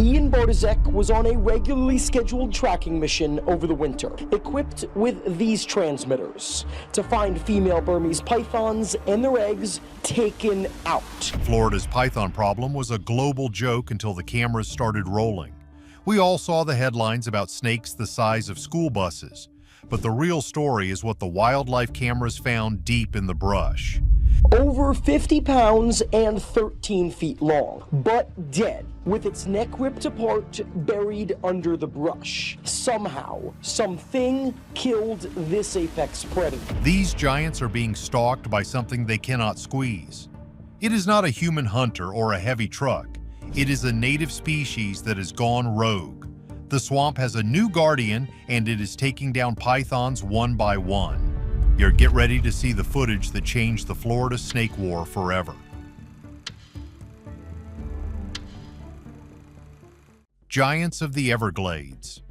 Ian Bartosek was on a regularly scheduled tracking mission over the winter, equipped with these transmitters to find female Burmese pythons and their eggs taken out. Florida's python problem was a global joke until the cameras started rolling. We all saw the headlines about snakes the size of school buses, but the real story is what the wildlife cameras found deep in the brush. Over 50 pounds and 13 feet long, but dead, with its neck ripped apart, buried under the brush. Somehow, something killed this apex predator. These giants are being stalked by something they cannot squeeze. It is not a human hunter or a heavy truck. It is a native species that has gone rogue. The swamp has a new guardian, and it is taking down pythons one by one. Get ready to see the footage that changed the Florida snake war forever. Giants of the Everglades.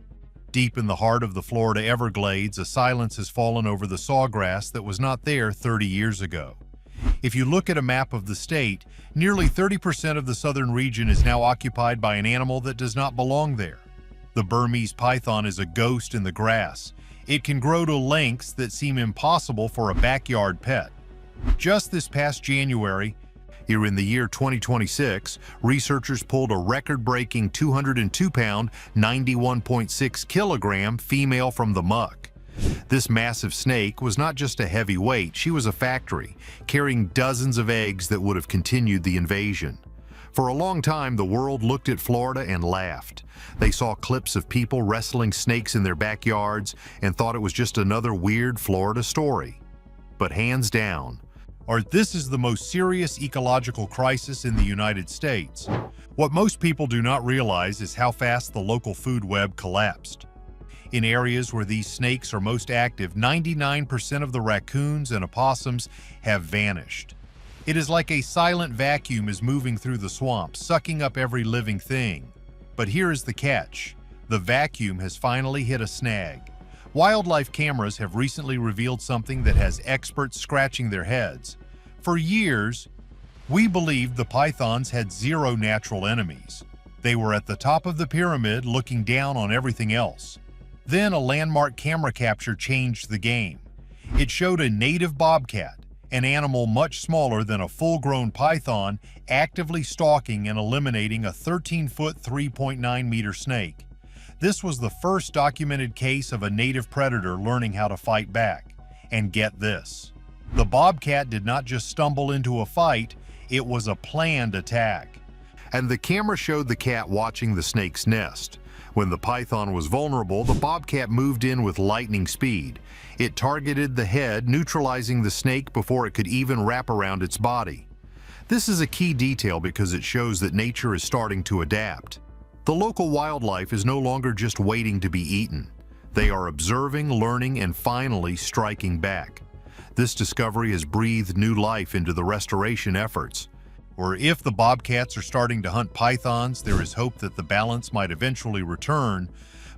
Deep in the heart of the Florida Everglades, a silence has fallen over the sawgrass that was not there 30 years ago. If you look at a map of the state, nearly 30% of the southern region is now occupied by an animal that does not belong there. The Burmese python is a ghost in the grass. It can grow to lengths that seem impossible for a backyard pet. Just this past January, here in the year 2026, researchers pulled a record-breaking 202-pound, 91.6 kilogram female from the muck. This massive snake was not just a heavy weight, she was a factory, carrying dozens of eggs that would have continued the invasion. For a long time, the world looked at Florida and laughed. They saw clips of people wrestling snakes in their backyards and thought it was just another weird Florida story. But hands down, this is the most serious ecological crisis in the United States. What most people do not realize is how fast the local food web collapsed. In areas where these snakes are most active, 99% of the raccoons and opossums have vanished. It is like a silent vacuum is moving through the swamp, sucking up every living thing. But here is the catch. The vacuum has finally hit a snag. Wildlife cameras have recently revealed something that has experts scratching their heads. For years, we believed the pythons had zero natural enemies. They were at the top of the pyramid looking down on everything else. Then a landmark camera capture changed the game. It showed a native bobcat, an animal much smaller than a full-grown python, actively stalking and eliminating a 13-foot, 3.9-meter snake. This was the first documented case of a native predator learning how to fight back. And get this, the bobcat did not just stumble into a fight, it was a planned attack. And the camera showed the cat watching the snake's nest. When the python was vulnerable, the bobcat moved in with lightning speed. It targeted the head, neutralizing the snake before it could even wrap around its body. This is a key detail because it shows that nature is starting to adapt. The local wildlife is no longer just waiting to be eaten. They are observing, learning, and finally striking back. This discovery has breathed new life into the restoration efforts. Or if the bobcats are starting to hunt pythons, there is hope that the balance might eventually return,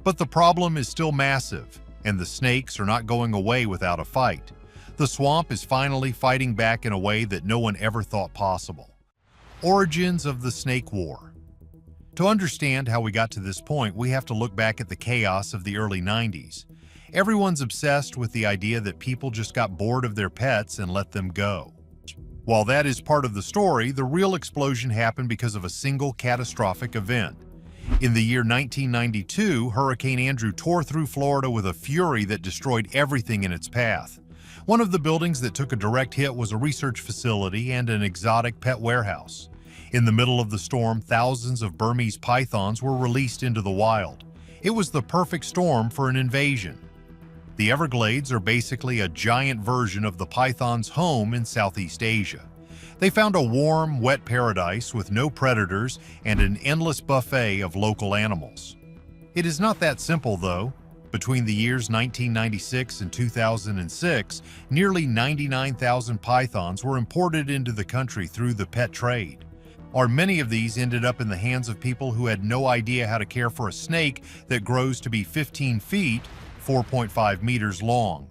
but the problem is still massive, and the snakes are not going away without a fight. The swamp is finally fighting back in a way that no one ever thought possible. Origins of the snake war. To understand how we got to this point, we have to look back at the chaos of the early 90s. Everyone's obsessed with the idea that people just got bored of their pets and let them go. While that is part of the story, the real explosion happened because of a single catastrophic event. In the year 1992, Hurricane Andrew tore through Florida with a fury that destroyed everything in its path. One of the buildings that took a direct hit was a research facility and an exotic pet warehouse. In the middle of the storm, thousands of Burmese pythons were released into the wild. It was the perfect storm for an invasion. The Everglades are basically a giant version of the python's home in Southeast Asia. They found a warm, wet paradise with no predators and an endless buffet of local animals. It is not that simple, though. Between the years 1996 and 2006, nearly 99,000 pythons were imported into the country through the pet trade. Many of these ended up in the hands of people who had no idea how to care for a snake that grows to be 15 feet, 4.5 meters long.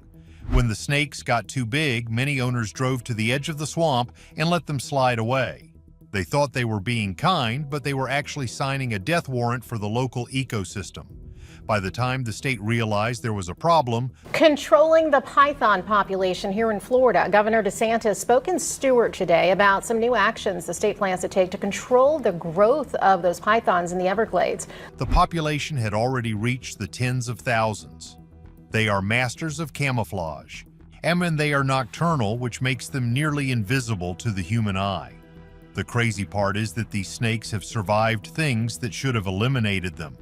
When the snakes got too big, many owners drove to the edge of the swamp and let them slide away. They thought they were being kind, but they were actually signing a death warrant for the local ecosystem. By the time the state realized there was a problem, controlling the python population here in Florida. Governor DeSantis spoke in Stewart today about some new actions the state plans to take to control the growth of those pythons in the Everglades. the population had already reached the tens of thousands. They are masters of camouflage, and they are nocturnal, which makes them nearly invisible to the human eye. The crazy part is that these snakes have survived things that should have eliminated them.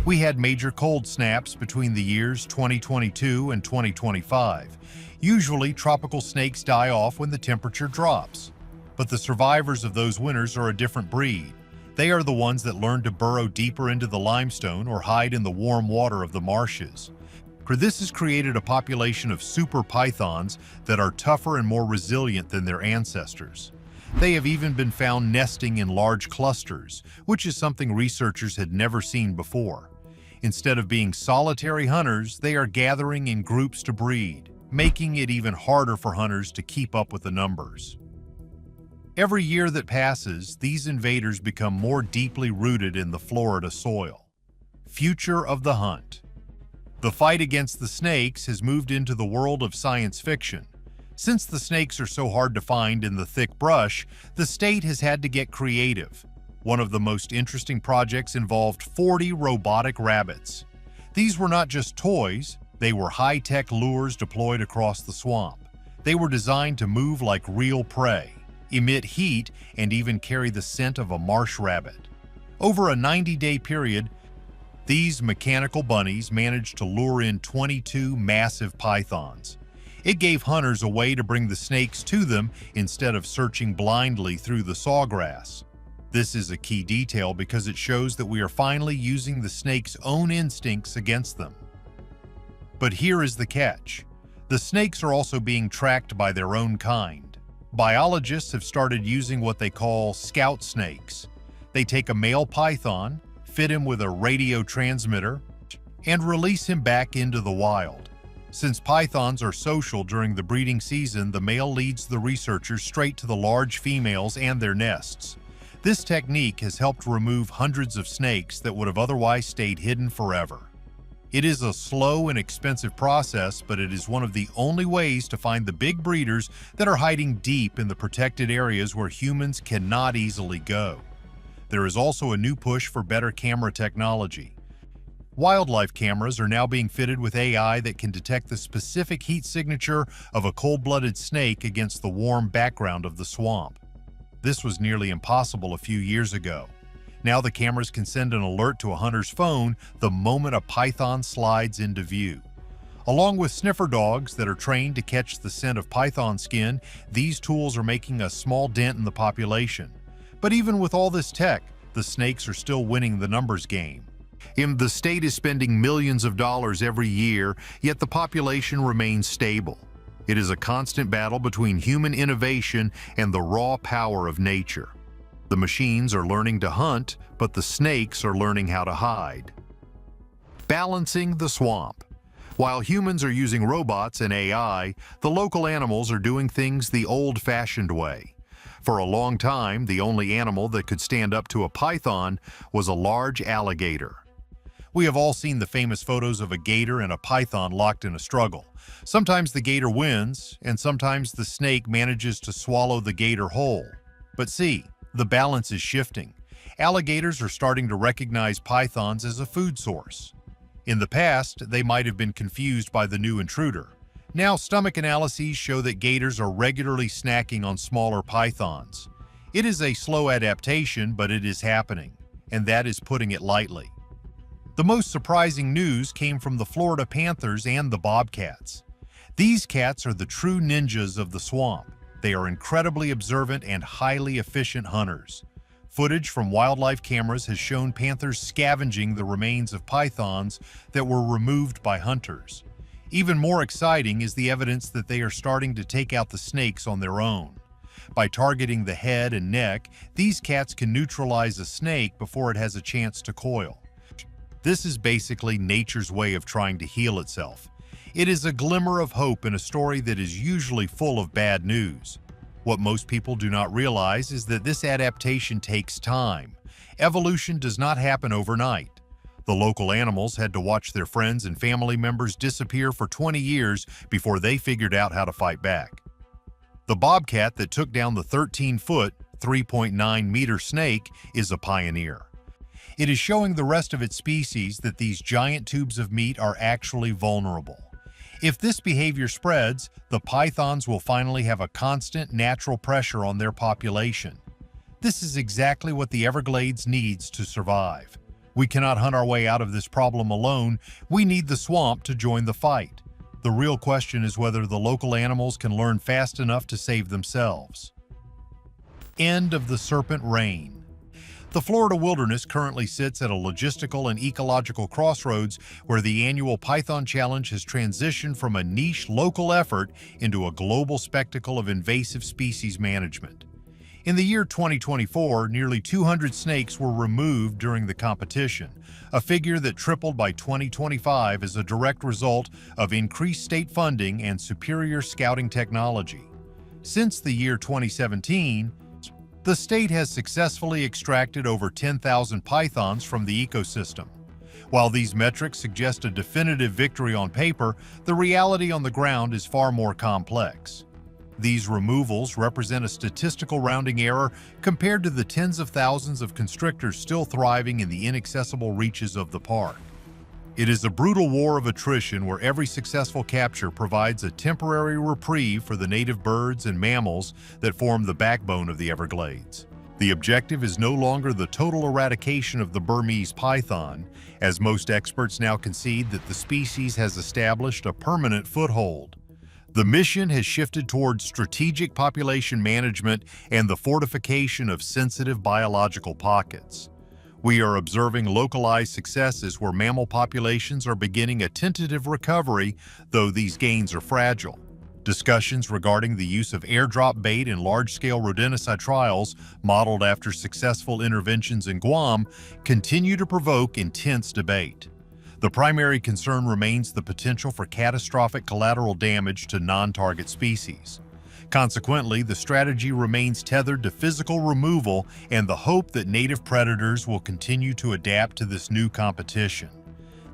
We had major cold snaps between the years 2022 and 2025. Usually, tropical snakes die off when the temperature drops. But the survivors of those winters are a different breed. They are the ones that learn to burrow deeper into the limestone or hide in the warm water of the marshes. This has created a population of super pythons that are tougher and more resilient than their ancestors. They have even been found nesting in large clusters, which is something researchers had never seen before. Instead of being solitary hunters, they are gathering in groups to breed, making it even harder for hunters to keep up with the numbers. Every year that passes, these invaders become more deeply rooted in the Florida soil. Future of the hunt. The fight against the snakes has moved into the world of science fiction. Since the snakes are so hard to find in the thick brush, the state has had to get creative. One of the most interesting projects involved 40 robotic rabbits. These were not just toys, they were high-tech lures deployed across the swamp. They were designed to move like real prey, emit heat, and even carry the scent of a marsh rabbit. Over a 90-day period, these mechanical bunnies managed to lure in 22 massive pythons. It gave hunters a way to bring the snakes to them instead of searching blindly through the sawgrass. This is a key detail because it shows that we are finally using the snake's own instincts against them. But here is the catch. The snakes are also being tracked by their own kind. Biologists have started using what they call scout snakes. They take a male python, fit him with a radio transmitter, and release him back into the wild. Since pythons are social during the breeding season, the male leads the researchers straight to the large females and their nests. This technique has helped remove hundreds of snakes that would have otherwise stayed hidden forever. It is a slow and expensive process, but it is one of the only ways to find the big breeders that are hiding deep in the protected areas where humans cannot easily go. There is also a new push for better camera technology. Wildlife cameras are now being fitted with AI that can detect the specific heat signature of a cold-blooded snake against the warm background of the swamp. This was nearly impossible a few years ago. Now the cameras can send an alert to a hunter's phone the moment a python slides into view. Along with sniffer dogs that are trained to catch the scent of python skin, these tools are making a small dent in the population. But even with all this tech, the snakes are still winning the numbers game. The state is spending millions of dollars every year, yet the population remains stable. It is a constant battle between human innovation and the raw power of nature. The machines are learning to hunt, but the snakes are learning how to hide. Balancing the swamp. While humans are using robots and AI, the local animals are doing things the old-fashioned way. For a long time, the only animal that could stand up to a python was a large alligator. We have all seen the famous photos of a gator and a python locked in a struggle. Sometimes the gator wins, and sometimes the snake manages to swallow the gator whole. But see, the balance is shifting. Alligators are starting to recognize pythons as a food source. In the past, they might have been confused by the new intruder. Now, stomach analyses show that gators are regularly snacking on smaller pythons. It is a slow adaptation, but it is happening, and that is putting it lightly. The most surprising news came from the Florida panthers and the bobcats. These cats are the true ninjas of the swamp. They are incredibly observant and highly efficient hunters. Footage from wildlife cameras has shown panthers scavenging the remains of pythons that were removed by hunters. Even more exciting is the evidence that they are starting to take out the snakes on their own. By targeting the head and neck, these cats can neutralize a snake before it has a chance to coil. This is basically nature's way of trying to heal itself. It is a glimmer of hope in a story that is usually full of bad news. What most people do not realize is that this adaptation takes time. Evolution does not happen overnight. The local animals had to watch their friends and family members disappear for 20 years before they figured out how to fight back. The bobcat that took down the 13-foot, 3.9-meter snake is a pioneer. It is showing the rest of its species that these giant tubes of meat are actually vulnerable. If this behavior spreads, the pythons will finally have a constant natural pressure on their population. This is exactly what the Everglades needs to survive. We cannot hunt our way out of this problem alone. We need the swamp to join the fight. The real question is whether the local animals can learn fast enough to save themselves. End of the serpent reign. The Florida wilderness currently sits at a logistical and ecological crossroads where the annual Python Challenge has transitioned from a niche local effort into a global spectacle of invasive species management. In the year 2024, nearly 200 snakes were removed during the competition, a figure that tripled by 2025 as a direct result of increased state funding and superior scouting technology. Since the year 2017, the state has successfully extracted over 10,000 pythons from the ecosystem. While these metrics suggest a definitive victory on paper, the reality on the ground is far more complex. These removals represent a statistical rounding error compared to the tens of thousands of constrictors still thriving in the inaccessible reaches of the park. It is a brutal war of attrition where every successful capture provides a temporary reprieve for the native birds and mammals that form the backbone of the Everglades. The objective is no longer the total eradication of the Burmese python, as most experts now concede that the species has established a permanent foothold. The mission has shifted towards strategic population management and the fortification of sensitive biological pockets. We are observing localized successes where mammal populations are beginning a tentative recovery, though these gains are fragile. Discussions regarding the use of airdrop bait in large-scale rodenticide trials, modeled after successful interventions in Guam, continue to provoke intense debate. The primary concern remains the potential for catastrophic collateral damage to non-target species. Consequently, the strategy remains tethered to physical removal and the hope that native predators will continue to adapt to this new competition.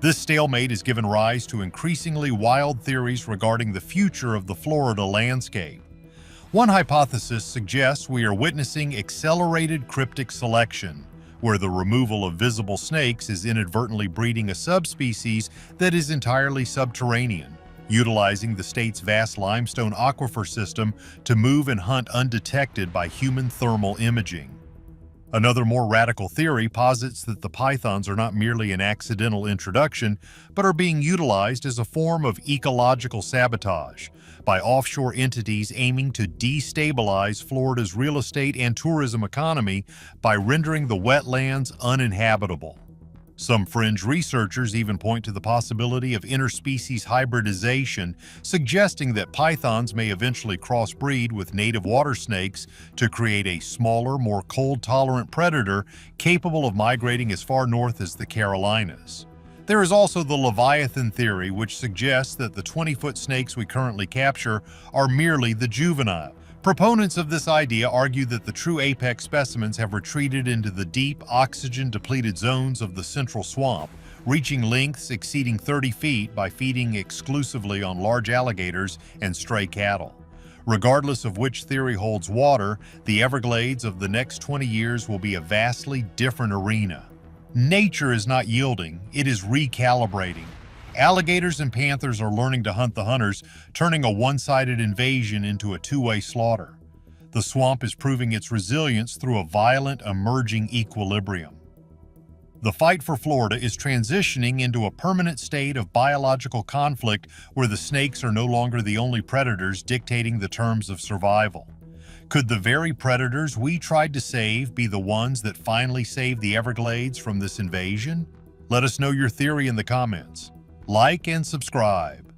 This stalemate has given rise to increasingly wild theories regarding the future of the Florida landscape. One hypothesis suggests we are witnessing accelerated cryptic selection, where the removal of visible snakes is inadvertently breeding a subspecies that is entirely subterranean, utilizing the state's vast limestone aquifer system to move and hunt undetected by human thermal imaging. Another more radical theory posits that the pythons are not merely an accidental introduction, but are being utilized as a form of ecological sabotage by offshore entities aiming to destabilize Florida's real estate and tourism economy by rendering the wetlands uninhabitable. Some fringe researchers even point to the possibility of interspecies hybridization, suggesting that pythons may eventually crossbreed with native water snakes to create a smaller, more cold-tolerant predator capable of migrating as far north as the Carolinas. There is also the Leviathan theory, which suggests that the 20-foot snakes we currently capture are merely the juvenile. Proponents of this idea argue that the true apex specimens have retreated into the deep, oxygen-depleted zones of the central swamp, reaching lengths exceeding 30 feet by feeding exclusively on large alligators and stray cattle. Regardless of which theory holds water, the Everglades of the next 20 years will be a vastly different arena. Nature is not yielding, it is recalibrating. Alligators and panthers are learning to hunt the hunters, turning a one-sided invasion into a two-way slaughter. The swamp is proving its resilience through a violent, emerging equilibrium. The fight for Florida is transitioning into a permanent state of biological conflict where the snakes are no longer the only predators dictating the terms of survival. Could the very predators we tried to save be the ones that finally save the Everglades from this invasion? Let us know your theory in the comments. Like and subscribe.